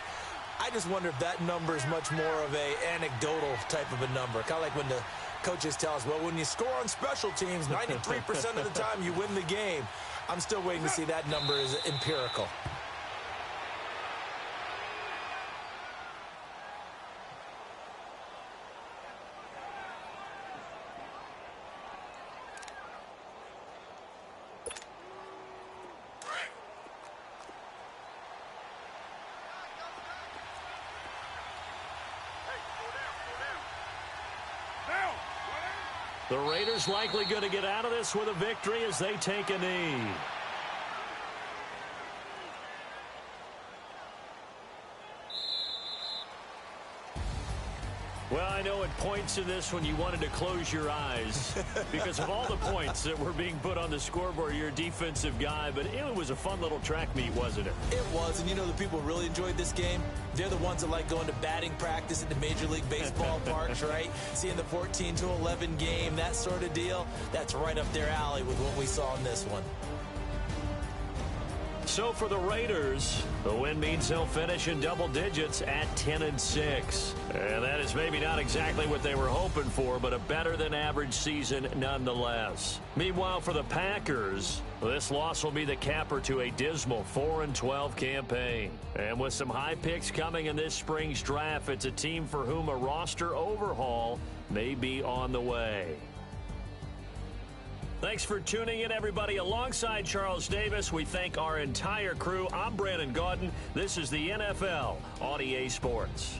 I just wonder if that number is much more of a anecdotal type of a number. Kind of like when the coaches tell us, well, when you score on special teams, 93% of the time you win the game. I'm still waiting to see that number is empirical. The Raiders likely going to get out of this with a victory as they take a knee. Well, I know at points in this one you wanted to close your eyes because of all the points that were being put on the scoreboard. You're a defensive guy, but it was a fun little track meet, wasn't it? It was, and you know the people who really enjoyed this game? They're the ones that like going to batting practice at the Major League Baseball parks, right? Seeing the 14-11 game, that sort of deal. That's right up their alley with what we saw in this one. So for the Raiders, the win means they'll finish in double digits at 10-6. And that is maybe not exactly what they were hoping for, but a better than average season nonetheless. Meanwhile, for the Packers, this loss will be the capper to a dismal 4-12 campaign. And with some high picks coming in this spring's draft, it's a team for whom a roster overhaul may be on the way. Thanks for tuning in, everybody. Alongside Charles Davis, we thank our entire crew. I'm Brandon Gaudin. This is the NFL on EA Sports.